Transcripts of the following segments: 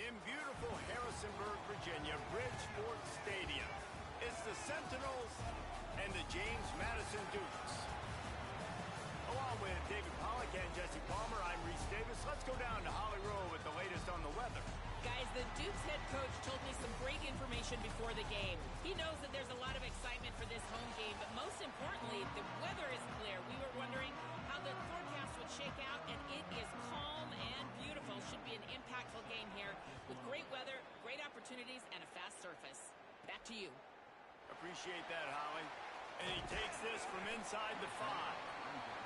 in beautiful Harrisonburg, Virginia, Bridgeport Stadium. It's the Sentinels and the James Madison Dukes. Along with David Pollack and Jesse Palmer, I'm Reese Davis. Let's go down to Holly Rowe with the latest on the weather. Guys, the Dukes head coach told me some great information before the game. He knows that there's a lot of excitement for this home game, but most importantly, the weather is clear. We were wondering how the forecast would shake out, and it is calm and beautiful. Should be an impactful game here with great weather, great opportunities, and a fast surface. Back to you. Appreciate that, Holly. And he takes this from inside the 5.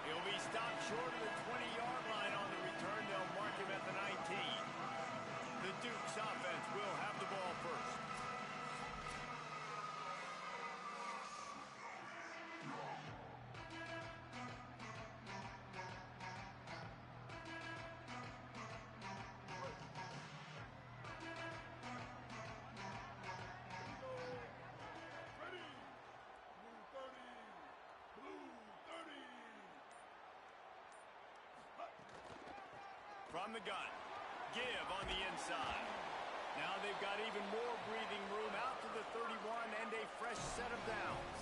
He'll be stopped short of the 20-yard line on the return. They'll mark him at the 19. The Dukes offense will have the ball first. From the gun, give on the inside. Now they've got even more breathing room out to the 31 and a fresh set of downs.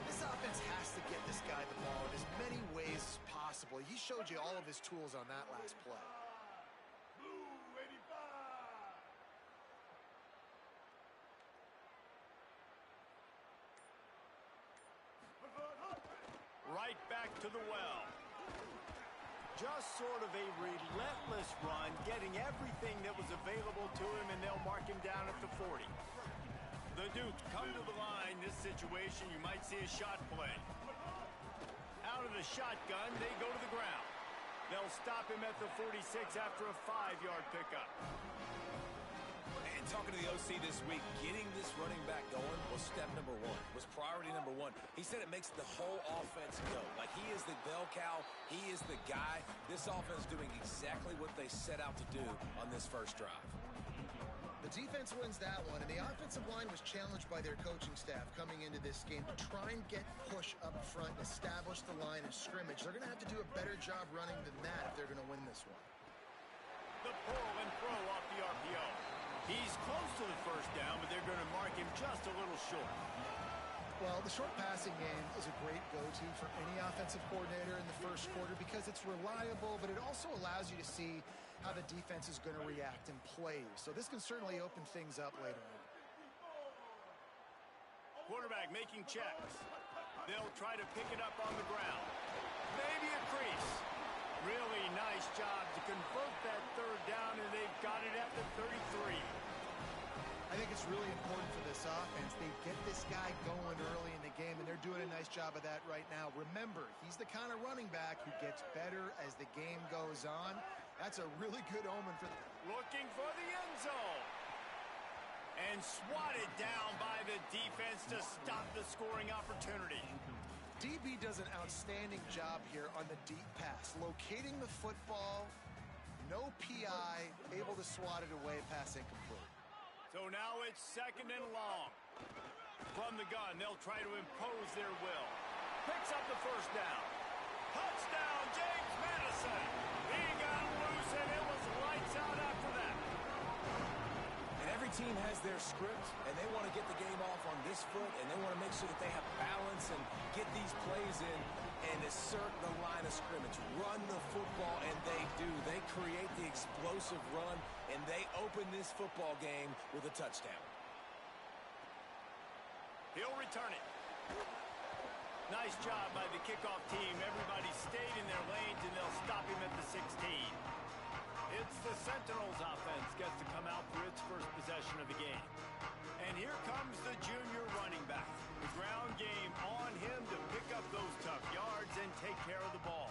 This offense has to get this guy the ball in as many ways as possible. He showed you all of his tools on that last play. Blue 85. Right back to the well. Just sort of a relentless run, getting everything that was available to him, and they'll mark him down at the 40. The Dukes come to the line. This situation, you might see a shot play. Out of the shotgun, they go to the ground. They'll stop him at the 46 after a 5-yard pickup. And talking to the OC this week, getting this running back going was step number 1, was priority number 1. He said it makes the whole offense go. Like, he is the bell cow, he is the guy. This offense doing exactly what they set out to do on this first drive. The defense wins that one, and the offensive line was challenged by their coaching staff coming into this game to try and get push up front and establish the line of scrimmage. They're going to have to do a better job running than that if they're going to win this one. The pull and throw off the RPO. He's close to the first down, but they're going to mark him just a little short. Well, the short passing game is a great go-to for any offensive coordinator in the first quarter because it's reliable, but it also allows you to see how the defense is going to react and play. So this can certainly open things up later on. Quarterback making checks. They'll try to pick it up on the ground. Maybe a crease. Really nice job to convert that third down, and they've got it at the 33. I think it's really important for this offense. They get this guy going early in the game, and they're doing a nice job of that right now. Remember, he's the kind of running back who gets better as the game goes on. That's a really good omen for them. Looking for the end zone. And swatted down by the defense to stop the scoring opportunity. DB does an outstanding job here on the deep pass. Locating the football, no PI, able to swat it away, pass incomplete. So now it's second and long. From the gun, they'll try to impose their will. Picks up the first down. Touchdown, James Madison. He got loose, and it was lights out after that. And every team has their script, and they want to get the game off on this foot, and they want to make sure that they have balance and get these plays in and assert the line of scrimmage. Run the football, and they do. They create the explosive run, and they open this football game with a touchdown. He'll return it. Nice job by the kickoff team. Everybody stayed in their lanes, and they'll stop him at the 16. It's the Sentinels offense gets to come out for its first possession of the game. And here comes the junior running back. The ground game on him to pick up those tough yards and take care of the ball.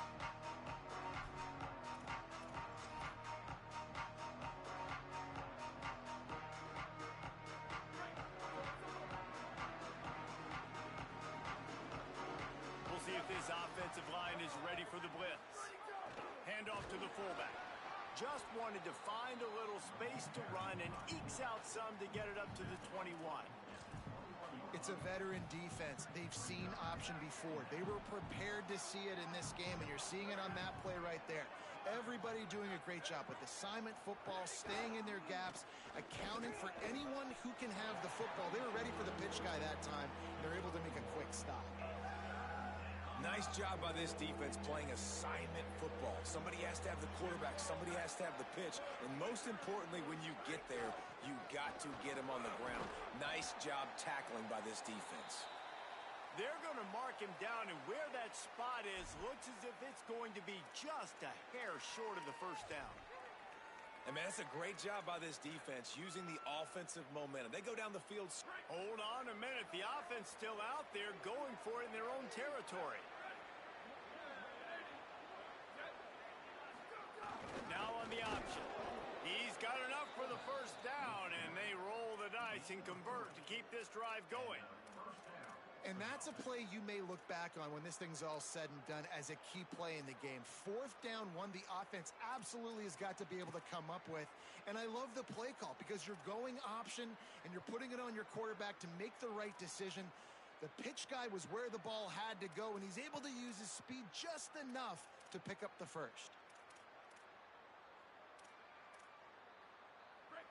We'll see if this offensive line is ready for the blitz. Handoff to the fullback. Just wanted to find a little space to run and ekes out some to get it up to the 21. It's a veteran defense. They've seen option before. They were prepared to see it in this game, and you're seeing it on that play right there. Everybody doing a great job with assignment football, staying in their gaps, accounting for anyone who can have the football. They were ready for the pitch guy that time. They're able to make a quick stop. Nice job by this defense playing assignment football. Somebody has to have the quarterback. Somebody has to have the pitch. And most importantly, when you get there, you got to get him on the ground. Nice job tackling by this defense. They're going to mark him down, and where that spot is looks as if it's going to be just a hair short of the first down. And, man, that's a great job by this defense using the offensive momentum. They go down the field. Hold on a minute. The offense still out there going for it in their own territory. Now on the option. He's got enough for the first down, and they roll the dice and convert to keep this drive going. And that's a play you may look back on when this thing's all said and done as a key play in the game. 4th down, one the offense absolutely has got to be able to come up with. And I love the play call because you're going option and you're putting it on your quarterback to make the right decision. The pitch guy was where the ball had to go, and he's able to use his speed just enough to pick up the first.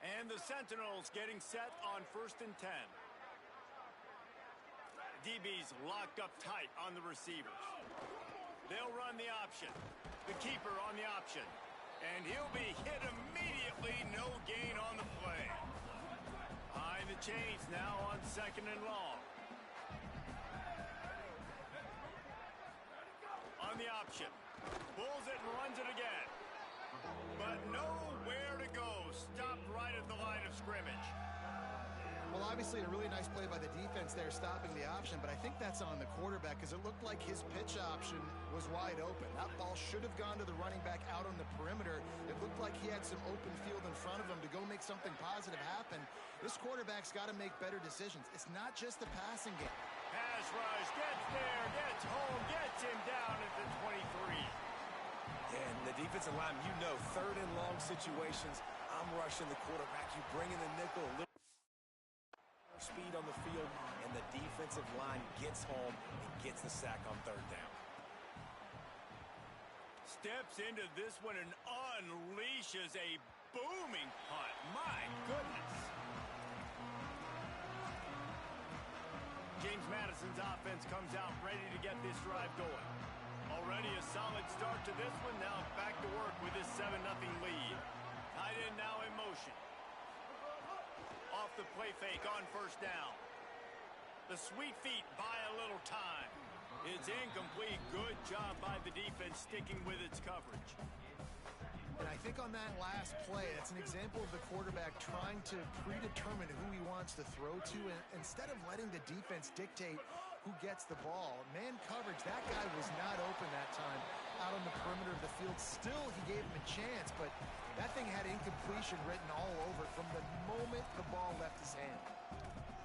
And the Sentinels getting set on 1st and 10. DB's locked up tight on the receivers. They'll run the option. The keeper on the option. And he'll be hit immediately. No gain on the play. Behind the chains now on 2nd and long. On the option. Pulls it and runs it again. But nowhere to go. Stopped right at the line of scrimmage. Well, obviously a really nice play by the defense there stopping the option, but I think that's on the quarterback because it looked like his pitch option was wide open. That ball should have gone to the running back out on the perimeter. It looked like he had some open field in front of him to go make something positive happen. This quarterback's got to make better decisions. It's not just the passing game. Pass rush, gets there, gets home, gets him down at the 23. And the defensive line, 3rd and long situations, I'm rushing the quarterback. You bring in the nickel, a little speed on the field, and the defensive line gets home and gets the sack on 3rd down. Steps into this one and unleashes a booming punt. My goodness. James Madison's offense comes out ready to get this drive going. Already a solid start to this one. Now back to work with this 7-0 lead. Tight end now in motion. Off the play fake on 1st down. The sweet feet buy a little time. It's incomplete. Good job by the defense sticking with its coverage. And I think on that last play, that's an example of the quarterback trying to predetermine who he wants to throw to, and instead of letting the defense dictate who gets the ball. Man coverage, that guy was not open that time out on the perimeter of the field. Still, he gave him a chance, but that thing had incompletion written all over from the moment the ball left his hand.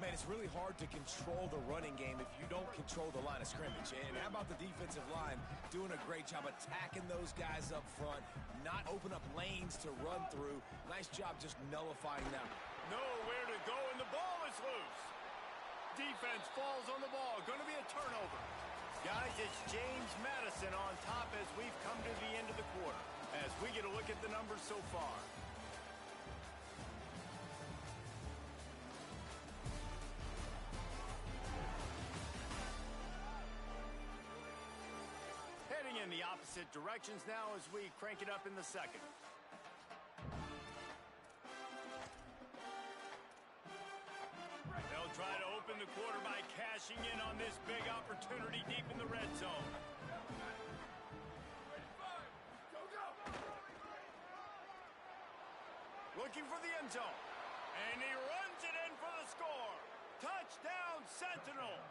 Man, it's really hard to control the running game if you don't control the line of scrimmage. And how about the defensive line doing a great job attacking those guys up front, not open up lanes to run through. Nice job just nullifying them. Nowhere to go, and the ball is loose. Defense falls on the ball. Going to be a turnover. Guys, it's James Madison on top as we've come to the end of the quarter. As we get a look at the numbers so far. Heading in the opposite directions now as we crank it up in the second. They'll try to open the quarter by cashing in on this big opportunity deep in the red zone. Looking for the end zone. And he runs it in for the score. Touchdown, Sentinels.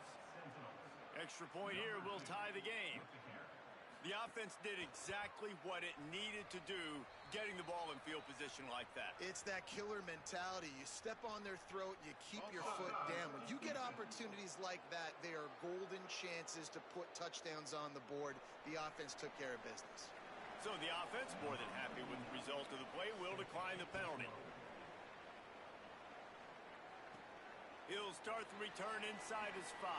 Extra point here will tie the game. The offense did exactly what it needed to do, getting the ball in field position like that. It's that killer mentality. You step on their throat, you keep your foot down. When you get opportunities like that, they are golden chances to put touchdowns on the board. The offense took care of business. So the offense, more than happy with the result of the play, will decline the penalty. He'll start the return inside his 5.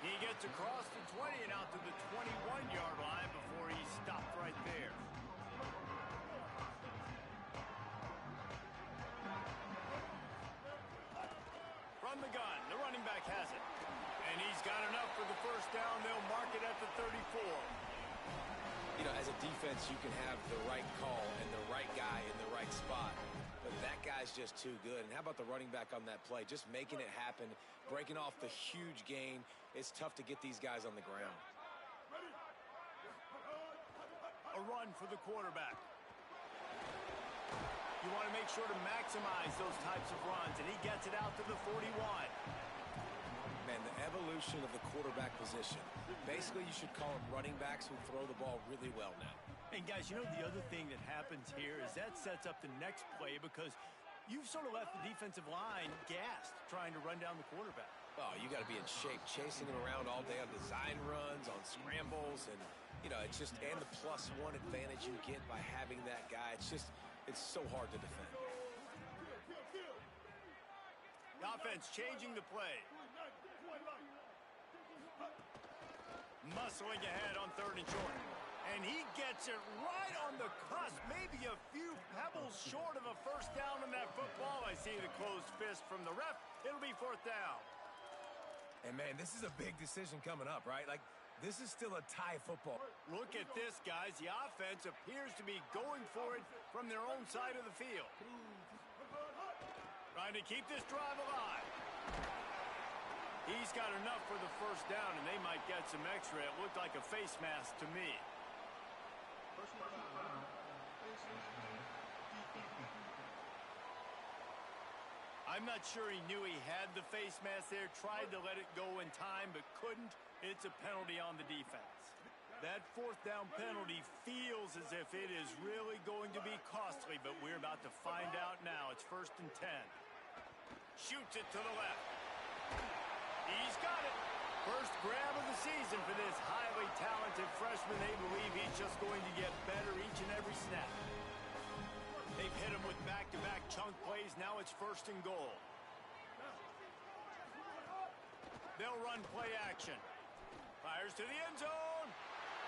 He gets across the 20 and out to the 21-yard line before he's stopped right there. From the gun, the running back has it. And he's got enough for the first down. They'll mark it at the 34. You know, as a defense, you can have the right call and the right guy in the right spot. But that guy's just too good. And how about the running back on that play? Just making it happen, breaking off the huge gain. It's tough to get these guys on the ground. A run for the quarterback. You want to make sure to maximize those types of runs, and he gets it out to the 41. Man, the evolution of the quarterback position. Basically, you should call them running backs who throw the ball really well now. And guys, you know the other thing that happens here is that sets up the next play because you've sort of left the defensive line gassed trying to run down the quarterback. Oh, you got to be in shape, chasing him around all day on design runs, on scrambles, and, you know, it's just, and the +1 advantage you get by having that guy. It's just, it's so hard to defend. The offense changing the play. Muscling ahead on 3rd and short. And he gets it right on the cusp, maybe a few pebbles short of a first down on that football. I see the closed fist from the ref. It'll be 4th down. And, man, this is a big decision coming up, right? Like, this is still a tie football. Look at this, guys. The offense appears to be going for it from their own side of the field. Trying to keep this drive alive. He's got enough for the first down, and they might get some extra. It looked like a face mask to me. I'm not sure he knew he had the face mask there, tried to let it go in time, but couldn't. It's a penalty on the defense. That 4th down penalty feels as if it is really going to be costly, but we're about to find out now. It's 1st and 10. Shoots it to the left. He's got it. First grab of the season for this highly talented freshman. They believe he's just going to get better each and every snap. They've hit him with back-to-back chunk plays. Now it's 1st and goal. They'll run play action. Fires to the end zone.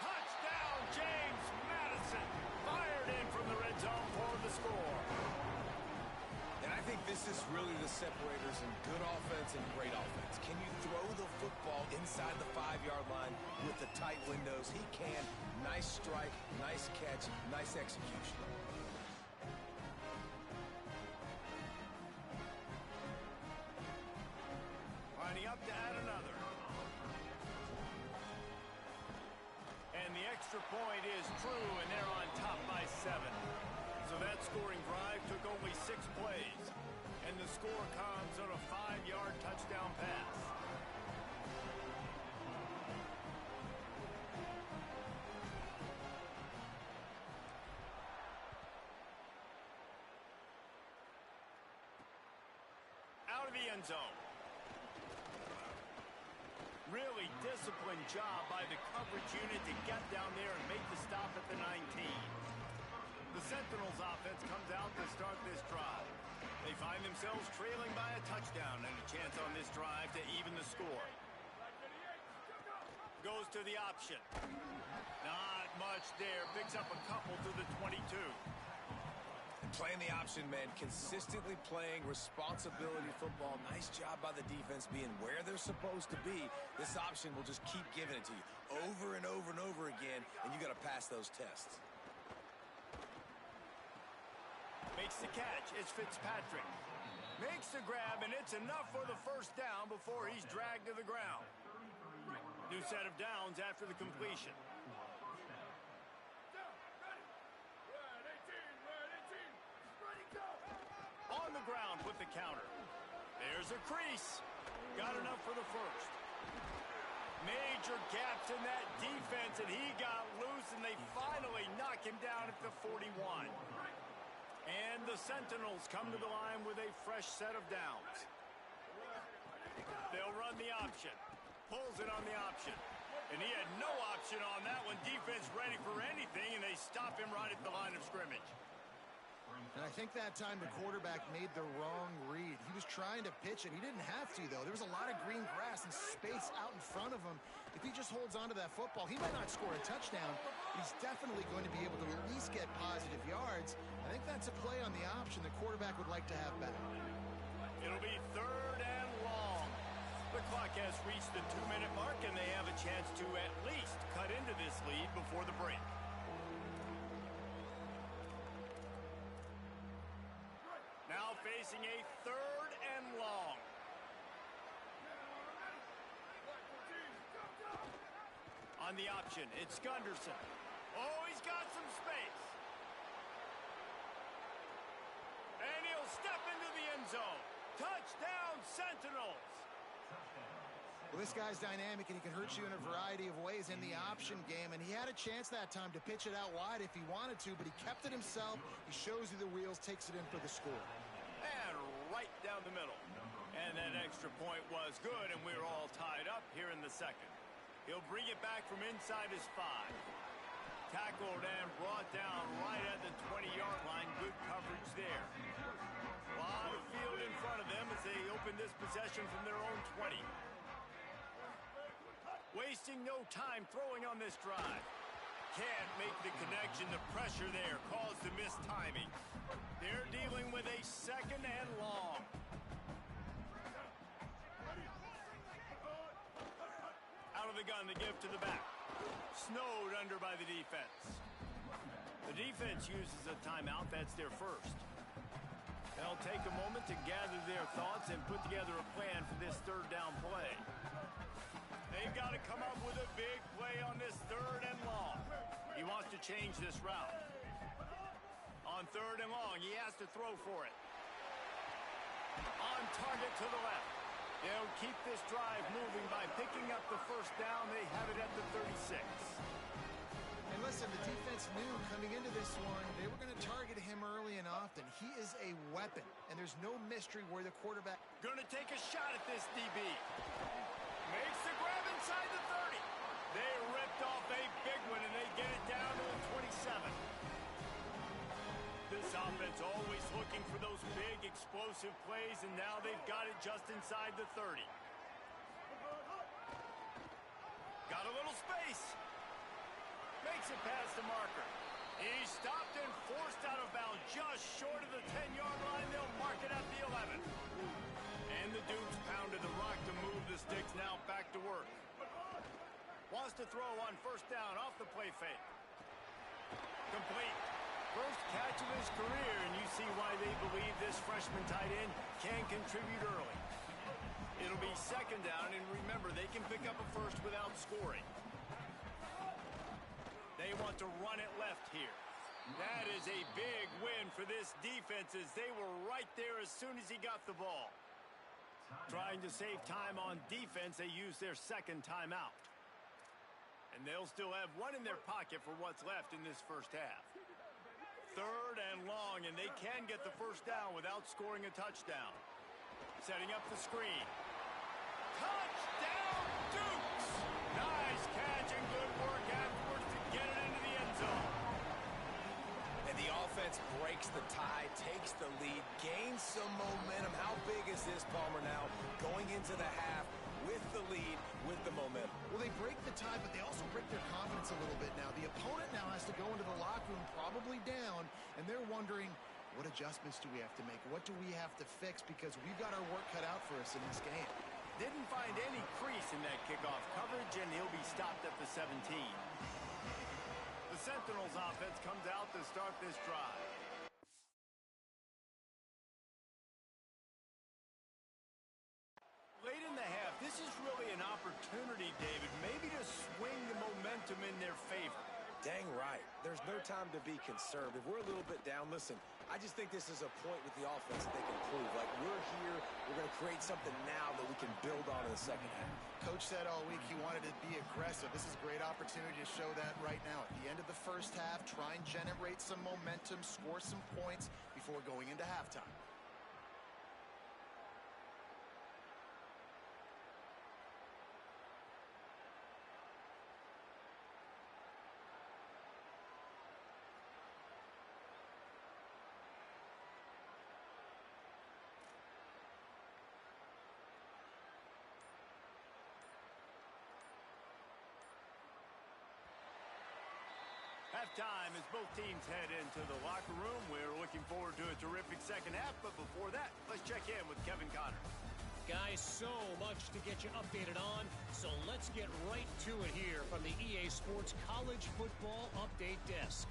Touchdown, James Madison. Fired in from the red zone for the score. And I think this is really the separators in good offense and great offense. Can you throw the football inside the 5-yard line with the tight windows? He can. Nice strike, nice catch, nice execution. Lining up to add another. And the extra point is true, and they're on top by 7. So that scoring drive took only 6 plays. And the score comes on a 5-yard touchdown pass. Out of the end zone. Really disciplined job by the coverage unit to get down there and make the stop at the 19. The Sentinels offense comes out to start this drive. They find themselves trailing by a touchdown and a chance on this drive to even the score. Goes to the option. Not much there. Picks up a couple to the 22. Playing the option, man, consistently playing responsibility football. Nice job by the defense being where they're supposed to be. This option will just keep giving it to you over and over and over again, and you got to pass those tests. Makes the catch. It's Fitzpatrick. Makes the grab, and it's enough for the first down before he's dragged to the ground. New set of downs after the completion. On the ground with the counter. There's a crease. Got enough for the first. Major gaps in that defense, and he got loose, and they finally knock him down at the 41. And the Sentinels come to the line with a fresh set of downs. They'll run the option. Pulls it on the option. And he had no option on that one. Defense ready for anything, and they stop him right at the line of scrimmage. And I think that time the quarterback made the wrong read. He was trying to pitch it. He didn't have to, though. There was a lot of green grass and space out in front of him. If he just holds on to that football, he might not score a touchdown, but he's definitely going to be able to at least get positive yards. I think that's a play on the option the quarterback would like to have back. It'll be 3rd and long. The clock has reached the 2-minute mark, and they have a chance to at least cut into this lead before the break. Now facing a 3rd and long. On the option, it's Gunderson. Oh, he's got some space. And he'll step into the end zone. Touchdown, Sentinels. Well, this guy's dynamic, and he can hurt you in a variety of ways in the option game, and he had a chance that time to pitch it out wide if he wanted to, but he kept it himself. He shows you the wheels, takes it in for the score. And right down the middle. And that extra point was good, and we're all tied up here in the second. He'll bring it back from inside his 5. Tackled and brought down right at the 20-yard line. Good coverage there. A lot of field in front of them as they open this possession from their own 20. Wasting no time throwing on this drive. Can't make the connection. The pressure there caused the missed timing. They're dealing with a 2nd and long. Out of the gun, the give to the back. Snowed under by the defense. The defense uses a timeout. That's their first. They'll take a moment to gather their thoughts and put together a plan for this 3rd down play. They've got to come up with a big play on this 3rd and long. He wants to change this route. On 3rd and long, he has to throw for it. On target to the left. They'll keep this drive moving by picking up the 1st down. They have it at the 36. And listen, the defense knew coming into this one, they were going to target him early and often. He is a weapon, and there's no mystery where the quarterback... Going to take a shot at this DB. Makes the grab inside the 30. They ripped off a big one, and they get it down to the 27. This offense always looking for those big, explosive plays, and now they've got it just inside the 30. Got a little space. Makes it past the marker. He's stopped and forced out of bounds just short of the 10-yard line. They'll mark it at the 11. And the Dukes pounded the rock to move the sticks. Now back to work. Wants to throw on 1st down off the play fake. Complete. First catch of his career, and you see why they believe this freshman tight end can contribute early. It'll be 2nd down, and remember, they can pick up a first without scoring. They want to run it left here. That is a big win for this defense as they were right there as soon as he got the ball. Trying to save time on defense, they use their 2nd timeout. And they'll still have one in their pocket for what's left in this 1st half. 3rd and long, and they can get the 1st down without scoring a touchdown. Setting up the screen. Touchdown, Dukes! Nice catch and good work afterwards to get it into the end zone. And the offense breaks the tie, takes the lead, gains some momentum. How big is this, Palmer, now going into the half with the lead, with the momentum? Well, they break the tie, but they also break their confidence a little bit now. The opponent now has to go into the locker room probably down, and they're wondering, what adjustments do we have to make? What do we have to fix? Because we've got our work cut out for us in this game. Didn't find any crease in that kickoff coverage, and he'll be stopped at the 17. The Sentinels offense comes out to start this drive. Late in the half, this is really an opportunity, David, maybe to swing the momentum in their favor. Dang right. There's no time to be conservative. We're a little bit down. Listen, I just think this is a point with the offense that they can prove. Like, we're here, we're going to create something now that we can build on in the 2nd half. Coach said all week he wanted to be aggressive. This is a great opportunity to show that right now. At the end of the 1st half, try and generate some momentum, score some points before going into halftime. halftime as both teams head into the locker room. We're looking forward to a terrific second half, but before that, let's check in with Kevin Connor. Guys, so much to get you updated on, so let's get right to it here from the EA Sports College Football Update Desk.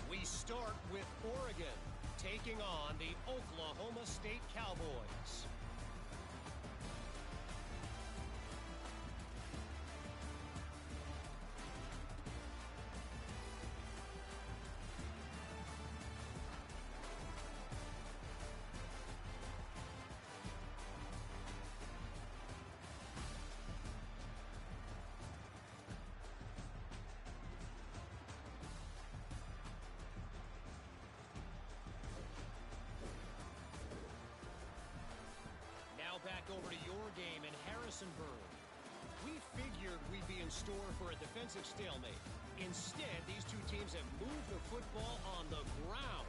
We start with Oregon taking on the Oklahoma State Cowboys. Back over to your game in Harrisonburg. We figured we'd be in store for a defensive stalemate. Instead, these two teams have moved the football on the ground.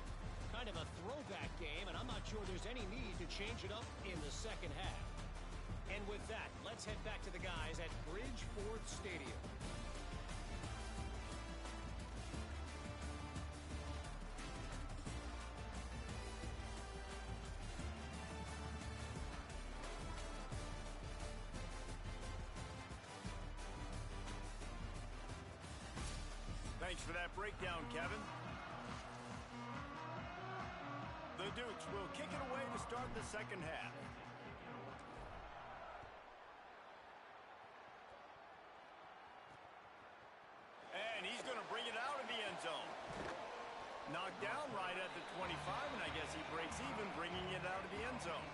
Kind of a throwback game, and I'm not sure there's any need to change it up in the second half. And with that, let's head back to the guys at Bridgeford Stadium. Thanks for that breakdown, Kevin. The Dukes will kick it away to start the second half. And he's going to bring it out of the end zone. Knocked down right at the 25, and I guess he breaks even, bringing it out of the end zone.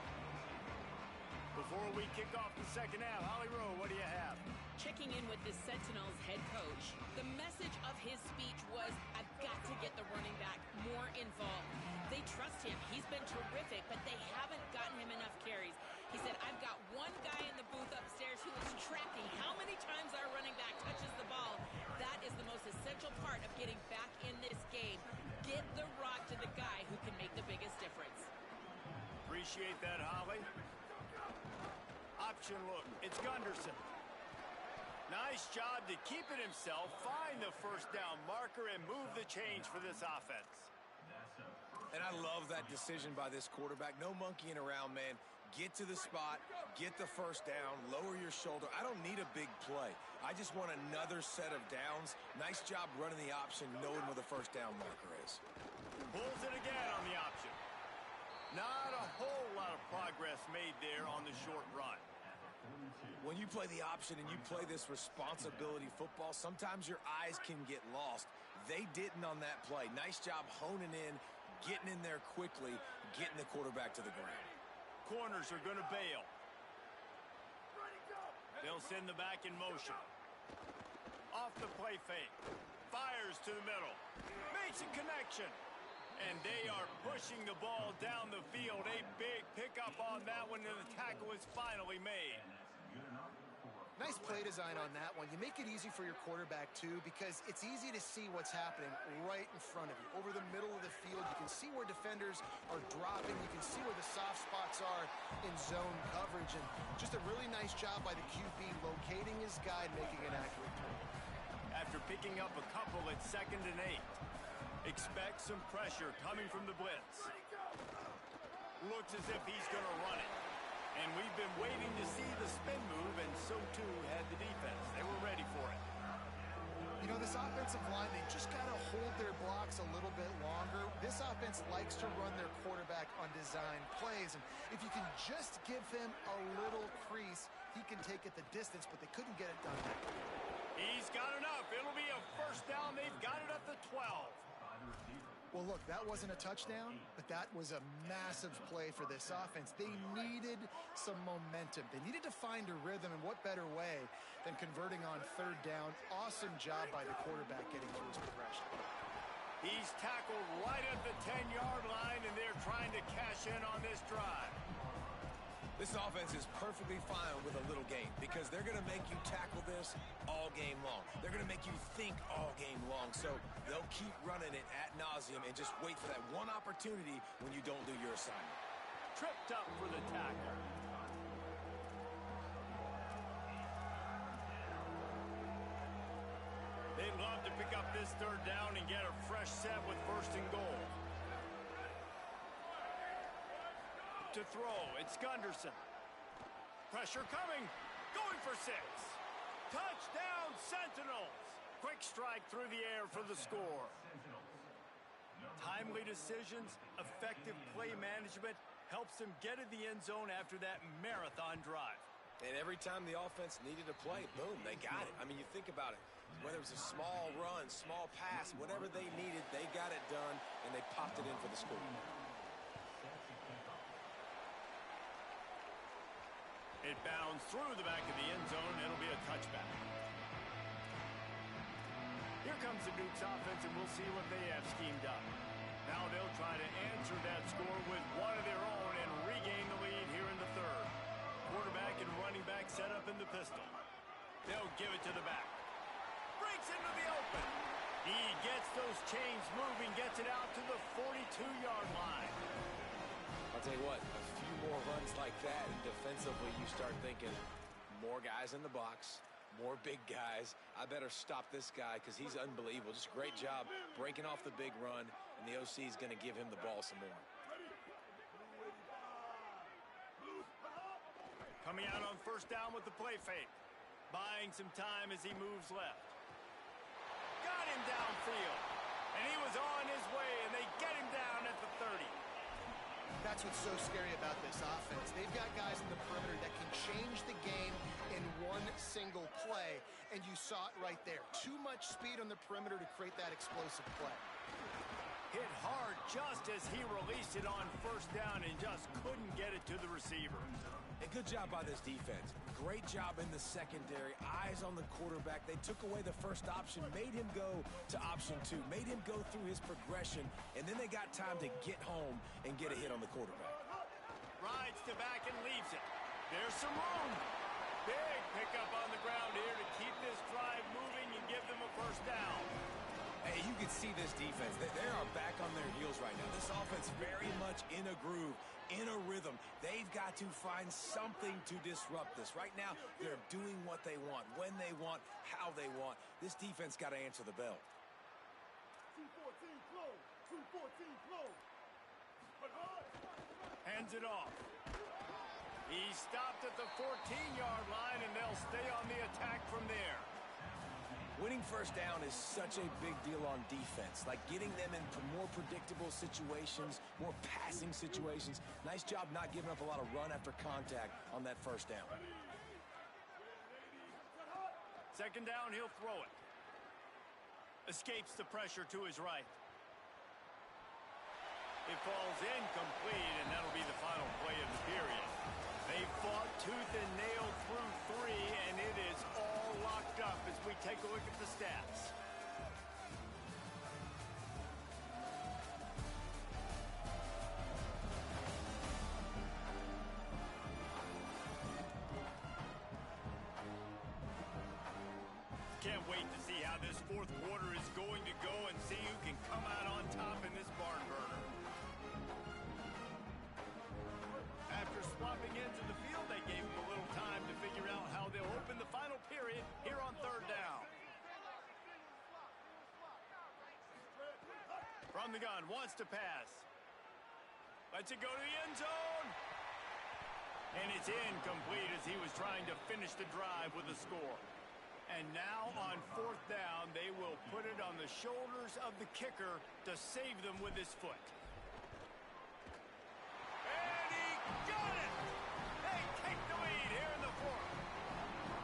Before we kick off the second half, Holly Rowe, what do you have? Checking in with the Sentinels head coach, the message of his speech was, I've got to get the running back more involved. They trust him. He's been terrific, but they haven't gotten him enough carries. He said, I've got one guy in the booth upstairs who is tracking how many times our running back touches the ball. That is the most essential part of getting back in this game. Get the rock to the guy who can make the biggest difference. Appreciate that, Holly. Option look. It's Gunderson. Nice job to keep it himself, find the first down marker, and move the change for this offense. And I love that decision by this quarterback. No monkeying around, man. Get to the spot, get the first down, lower your shoulder. I don't need a big play. I just want another set of downs. Nice job running the option, knowing where the first down marker is. Pulls it again on the option. Not a whole lot of progress made there on the short run. When you play the option and you play this responsibility football, sometimes your eyes can get lost. They didn't on that play. Nice job honing in, getting in there quickly, getting the quarterback to the ground. Corners are going to bail. They'll send the back in motion. Off the play fake. Fires to the middle. Makes a connection. And they are pushing the ball down the field. A big pickup on that one, and the tackle is finally made. Nice play design on that one. You make it easy for your quarterback, too, because it's easy to see what's happening right in front of you. Over the middle of the field, you can see where defenders are dropping. You can see where the soft spots are in zone coverage. And just a really nice job by the QB locating his guy and making an accurate throw. After picking up a couple at 2nd and 8, expect some pressure coming from the blitz. Looks as if he's going to run it. And we've been waiting to see the spin move, and so too had the defense. They were ready for it. You know, this offensive line, they just got to hold their blocks a little bit longer. This offense likes to run their quarterback on design plays. And if you can just give him a little crease, he can take it the distance, but they couldn't get it done that way. He's got enough. It'll be a first down. They've got it at the 12. Well, look, that wasn't a touchdown, but that was a massive play for this offense. They needed some momentum. They needed to find a rhythm, and what better way than converting on 3rd down. Awesome job by the quarterback getting through his progression. He's tackled right at the 10-yard line, and they're trying to cash in on this drive. This offense is perfectly fine with a little game because they're going to make you tackle this all game long. They're going to make you think all game long. So they'll keep running it ad nauseum and just wait for that one opportunity when you don't do your assignment. Tripped up for the tackle. They they'd love to pick up this third down and get a fresh set with first and goal. To throw, it's Gunderson. Pressure coming, going for 6. Touchdown, Sentinels! Quick strike through the air for the score. Timely decisions, effective play management helps them get in the end zone after that marathon drive. And every time the offense needed a play, boom, they got it. I mean, you think about it. Whether it was a small run, small pass, whatever they needed, they got it done, and they popped it in for the score. It bounds through the back of the end zone. It'll be a touchback. Here comes the Dukes offense, and we'll see what they have schemed up. Now they'll try to answer that score with one of their own and regain the lead here in the third. Quarterback and running back set up in the pistol. They'll give it to the back. Breaks into the open. He gets those chains moving, gets it out to the 42-yard line. I'll tell you what, a few more runs like that, and defensively you start thinking, more guys in the box, more big guys. I better stop this guy because he's unbelievable. Just a great job breaking off the big run, and the OC is going to give him the ball some more. Coming out on first down with the play fake. Buying some time as he moves left. Got him downfield. And he was on his way, and they get him down at the 30. That's what's so scary about this offense. They've got guys in the perimeter that can change the game in one single play, and you saw it right there. Too much speed on the perimeter to create that explosive play. Hit hard just as he released it on first down and just couldn't get it to the receiver. A good job by this defense. Great job in the secondary. Eyes on the quarterback. They took away the first option, made him go to option 2, made him go through his progression, and then they got time to get home and get a hit on the quarterback. Rides to back and leaves it. There's some room. Big pickup on the ground here to keep this drive moving and give them a first down. Hey, you can see this defense. They are back on their heels right now. This offense very much in a groove, in a rhythm. They've got to find something to disrupt this. Right now, they're doing what they want, when they want, how they want. This defense got to answer the bell. 214 close. 214 close. Hands it off. He stopped at the 14-yard line, and they'll stay on the attack from there. Winning first down is such a big deal on defense, like getting them in more predictable situations, more passing situations. Nice job not giving up a lot of run after contact on that first down. Second down, he'll throw it. Escapes the pressure to his right. It falls incomplete, and that'll be the final play of the period. They fought tooth and nail through 3, and it is all locked up as we take a look at the stats. Can't wait to see how this fourth quarter is going to go and see who can come out on top in this barn burner. After swapping into the field, they gave him a little time to figure out how they'll open the final period here on third down. From the gun, wants to pass. Lets it go to the end zone. And it's incomplete as he was trying to finish the drive with a score. And now on fourth down, they will put it on the shoulders of the kicker to save them with his foot. And he got it! They take the lead here in the fourth.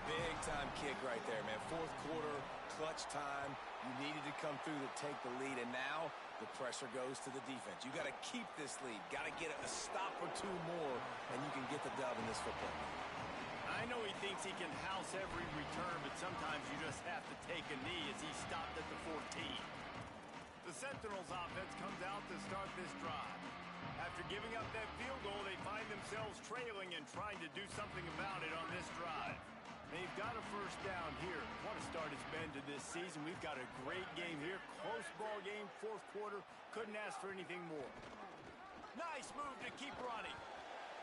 Big time kick right there, man. Fourth quarter, clutch time. You needed to come through to take the lead, and now the pressure goes to the defense. You got to keep this lead. Got to get a stop or two more, and you can get the dub in this football game. I know he thinks he can house every return, but sometimes you just have to take a knee as he stopped at the 14. The Sentinels offense comes out to start this drive. After giving up that field goal, they find themselves trailing and trying to do something about it on this drive. They've got a first down here. What a start it's been to this season. We've got a great game here. Close ball game, fourth quarter. Couldn't ask for anything more. Nice move to keep running.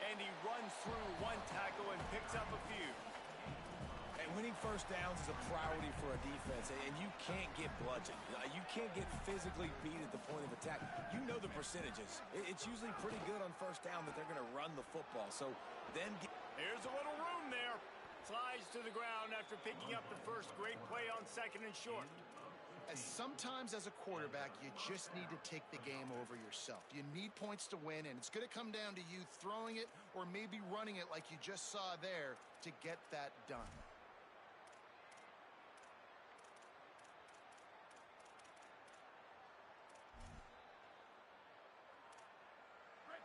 And he runs through one tackle and picks up a few. And winning first downs is a priority for a defense, and you can't get bludgeoned. You can't get physically beat at the point of attack. You know the percentages. It's usually pretty good on first down that they're going to run the football. So then here's a little room there. Slides to the ground after picking up the first great play on second and short. As sometimes as a quarterback, you just need to take the game over yourself. You need points to win, and it's going to come down to you throwing it or maybe running it like you just saw there to get that done.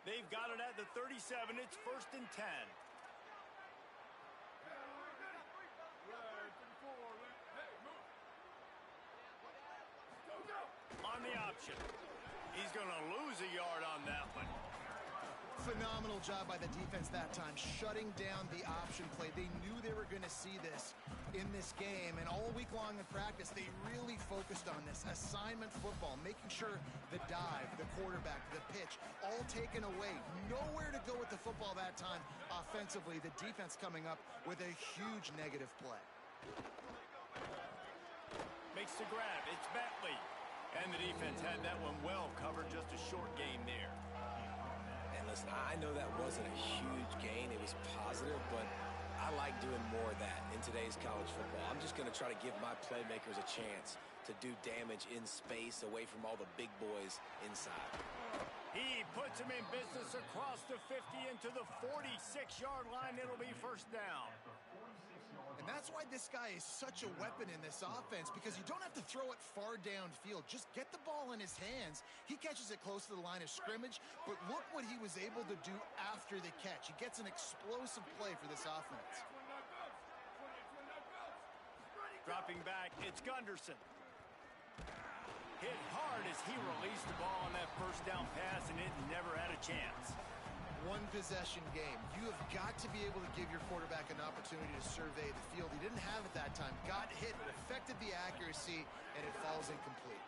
They've got it at the 37. It's 1st and 10. On the option. He's going to lose a yard on that one. Phenomenal job by the defense that time, shutting down the option play. They knew they were going to see this in this game, and all week long in practice, they really focused on this assignment football, making sure the dive, the quarterback, the pitch, all taken away. Nowhere to go with the football that time offensively. The defense coming up with a huge negative play. Makes the grab. It's Bentley. And the defense had that one well covered, just a short gain there. And listen, I know that wasn't a huge gain. It was positive, but I like doing more of that in today's college football. I'm just going to try to give my playmakers a chance to do damage in space away from all the big boys inside. He puts him in business across the 50 into the 46-yard line. It'll be 1st down. And that's why this guy is such a weapon in this offense, because you don't have to throw it far downfield. Just get the ball in his hands. He catches it close to the line of scrimmage, but look what he was able to do after the catch. He gets an explosive play for this offense. Dropping back, it's Gunderson. Hit hard as he released the ball on that 1st down pass, and it never had a chance. One possession game. You have got to be able to give your quarterback an opportunity to survey the field. He didn't have it that time. Got hit, it affected the accuracy, and it falls incomplete.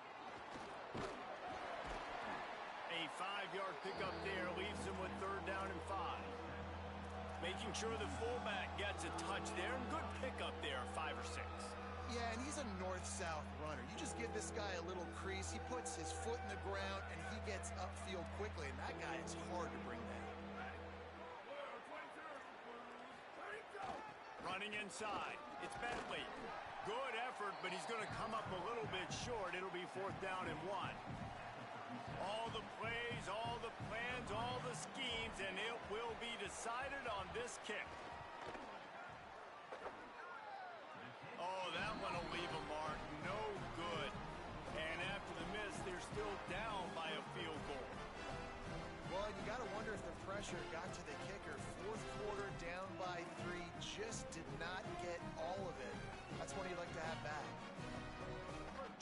A 5-yard pickup there leaves him with 3rd down and 5. Making sure the fullback gets a touch there, and good pickup there, 5 or 6. Yeah, and he's a north-south runner. You just give this guy a little crease. He puts his foot in the ground, and he gets upfield quickly, and that guy is hard to bring down. Running inside. It's Bentley. Good effort, but he's going to come up a little bit short. It'll be 4th down and 1. All the plays, all the plans, all the schemes, and it will be decided on this kick. Oh, that one will leave a mark. No good. And after the miss, they're still down by a field goal. Well, you got to wonder if the pressure got to the kicker. 4th quarter, down by 3, just did not get all of it. That's one you'd like to have back.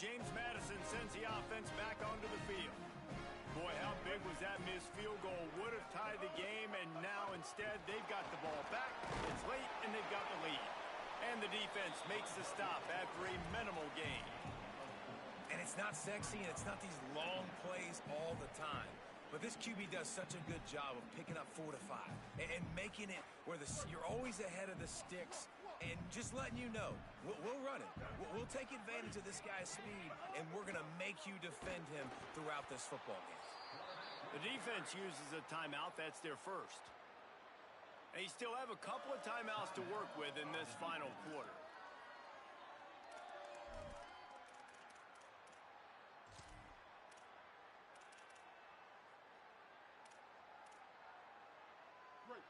James Madison sends the offense back onto the field. Boy, how big was that missed field goal? Would have tied the game, and now instead they've got the ball back. It's late, and they've got the lead. And the defense makes the stop after a minimal gain. And it's not sexy, and it's not these long plays all the time. But this QB does such a good job of picking up 4 to 5 and making it where you're always ahead of the sticks and just letting you know, we'll run it. We'll take advantage of this guy's speed, and we're going to make you defend him throughout this football game. The defense uses a timeout. That's their first. They still have a couple of timeouts to work with in this final quarter.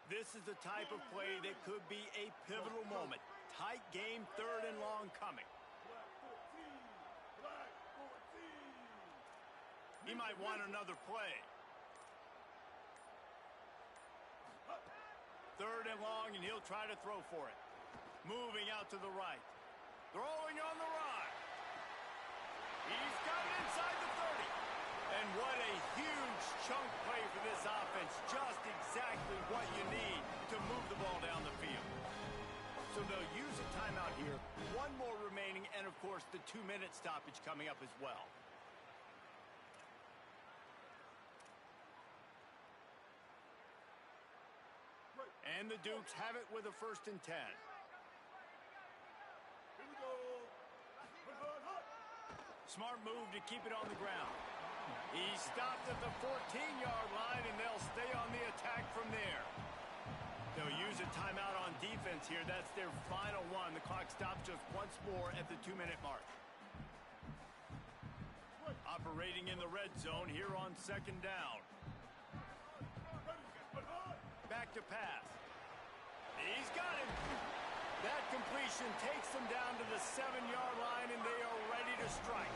This is the type of play that could be a pivotal moment. Tight game, 3rd and long coming. He might want another play. 3rd and long, and he'll try to throw for it. Moving out to the right. Throwing on the run. He's got it inside the 30. And what a huge chunk play for this offense. Just exactly what you need to move the ball down the field. So they'll use a timeout here. 1 more remaining, and of course the 2-minute stoppage coming up as well. And the Dukes have it with a 1st and 10. Smart move to keep it on the ground. He stopped at the 14-yard line, and they'll stay on the attack from there. They'll use a timeout on defense here. That's their final one. The clock stops just once more at the 2-minute mark. Operating in the red zone here on second down. Back to pass. He's got him. That completion takes them down to the 7-yard line, and they are ready to strike.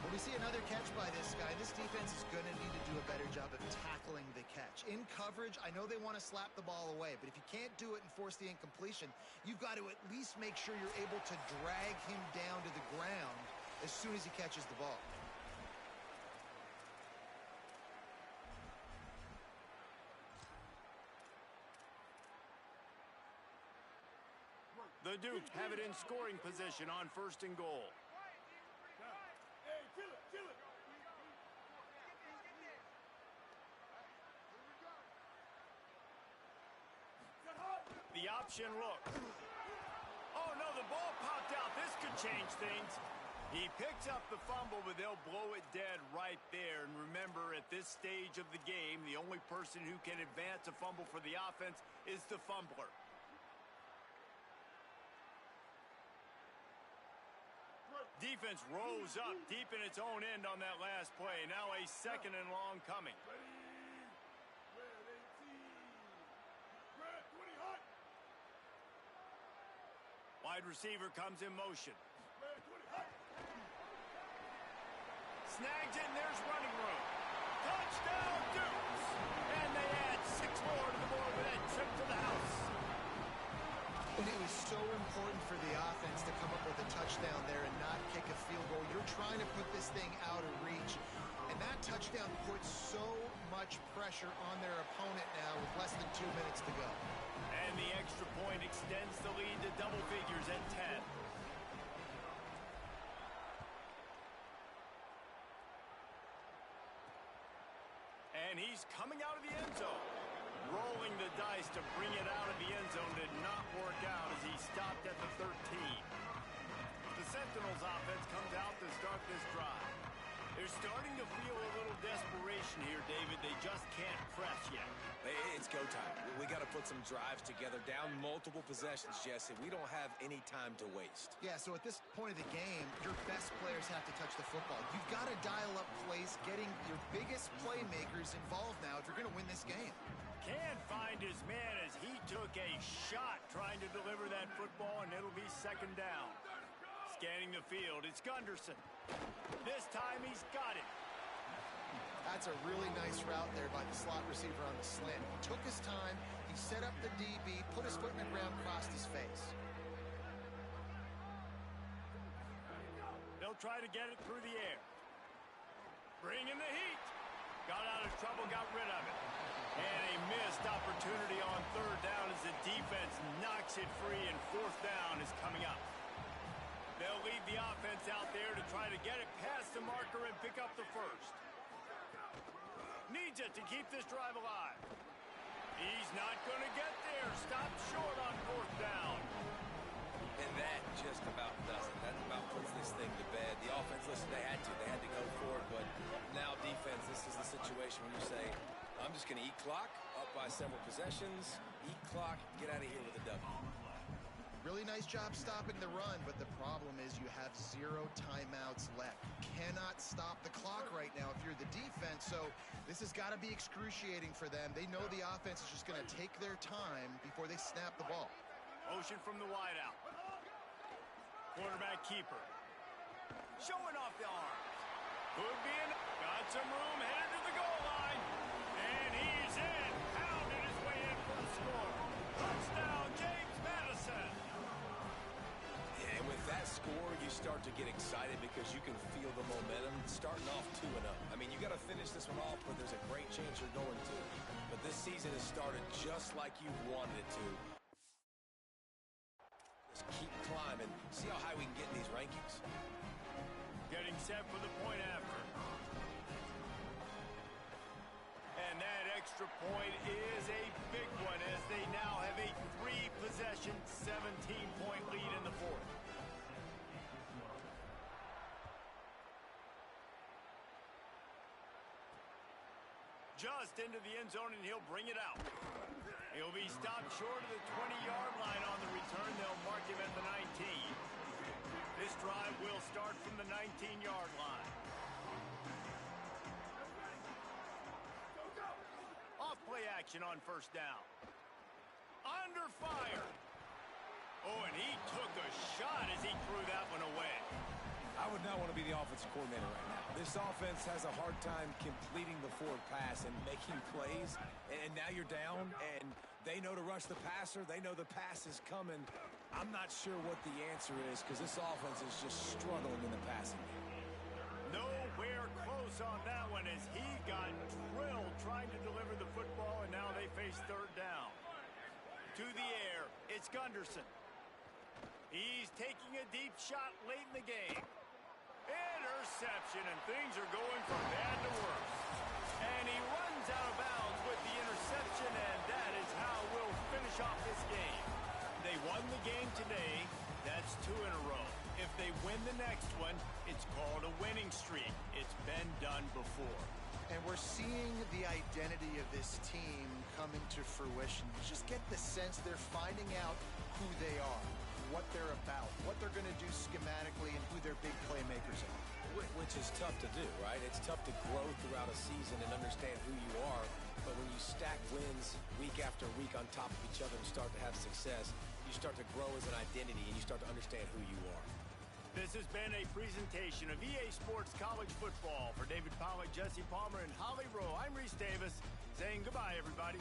When we see another catch by this guy, this defense is going to need to do a better job of tackling the catch. In coverage, I know they want to slap the ball away, but if you can't do it and force the incompletion, you've got to at least make sure you're able to drag him down to the ground as soon as he catches the ball. The Dukes have it in scoring position on 1st and goal. Hey, kill it, kill it. The option look. Oh, no, the ball popped out. This could change things. He picks up the fumble, but they'll blow it dead right there. And remember, at this stage of the game, the only person who can advance a fumble for the offense is the fumbler. Defense rose up deep in its own end on that last play. Now a 2nd and long coming. Wide receiver comes in motion. Snags it, and there's running room. Touchdown, Dukes! And they add 6 more to the board with that trip to the house. And it was so important for the offense to come up with a touchdown there and not kick a field goal. You're trying to put this thing out of reach. And that touchdown puts so much pressure on their opponent now with less than 2 minutes to go. And the extra point extends the lead to double figures at 10. And he's coming out of the end zone. Rolling the dice to bring it out of the end zone did not work out as he stopped at the 13. The Sentinels offense comes out to start this drive. They're starting to feel a little desperation here, David. They just can't press yet. It's go time. We got to put some drives together, down multiple possessions, Jesse. We don't have any time to waste. Yeah, so at this point of the game, your best players have to touch the football. You've got to dial up plays, getting your biggest playmakers involved now if you're going to win this game. Can't find his man as he took a shot trying to deliver that football, and it'll be 2nd down. Scanning the field, it's Gunderson. This time he's got it. That's a really nice route there by the slot receiver on the slant. He took his time, he set up the DB, put his foot in the ground, crossed his face. They'll try to get it through the air. Bring in the heat. Got out of trouble, got rid of it. And a missed opportunity on 3rd down as the defense knocks it free, and 4th down is coming up. They'll leave the offense out there to try to get it past the marker and pick up the 1st. Needs it to keep this drive alive. He's not going to get there. Stopped short on 4th down. And that just about does it. That about puts this thing to bed. The offense, listen, they had to go for it, but now defense, this is the situation where you say, I'm just going to eat clock, up by several possessions, eat clock, get out of here with a W. Really nice job stopping the run, but the problem is you have 0 timeouts left. You cannot stop the clock right now if you're the defense, so this has got to be excruciating for them. They know the offense is just going to take their time before they snap the ball. Motion from the wideout. Quarterback keeper. Showing off the arms. Could be enough. Got some room, headed to the goal line. And he's in. Pounded his way in for the score. Touchdown, James Madison. And with that score, you start to get excited because you can feel the momentum starting off 2-0. I mean, you got to finish this one off, but there's a great chance you're going to. But this season has started just like you wanted it to. Just keep climbing. See how high we can get in these rankings. Getting set for the point after. And that extra point is a big one as they now have a 3-possession, 17-point lead in the 4th. Just into the end zone, and he'll bring it out. He'll be stopped short of the 20-yard line on the return. They'll mark him at the 19. This drive will start from the 19-yard line. Off-play action on first down. Under fire. Oh, and he took a shot as he threw that one away. I would not want to be the offensive coordinator right now. This offense has a hard time completing the forward pass and making plays. And now you're down, and they know to rush the passer. They know the pass is coming. I'm not sure what the answer is because this offense is just struggling in the passing game. Nowhere close on that one as he got drilled trying to deliver the football, and now they face third down. To the air, it's Gunderson. He's taking a deep shot late in the game. Interception, and things are going from bad to worse. And he runs out of bounds with the interception, and that is how we'll finish off this game. They won the game today. That's 2 in a row. If they win the next one, it's called a winning streak. It's been done before. And we're seeing the identity of this team coming to fruition. You just get the sense they're finding out who they are, what they're about, what they're going to do schematically, and who their big playmakers are. Which is tough to do, right? It's tough to grow throughout a season and understand who you are. But when you stack wins week after week on top of each other and start to have success, you start to grow as an identity and you start to understand who you are. This has been a presentation of EA Sports College Football. For David Pollack, Jesse Palmer, and Holly Rowe, I'm Reese Davis saying goodbye, everybody.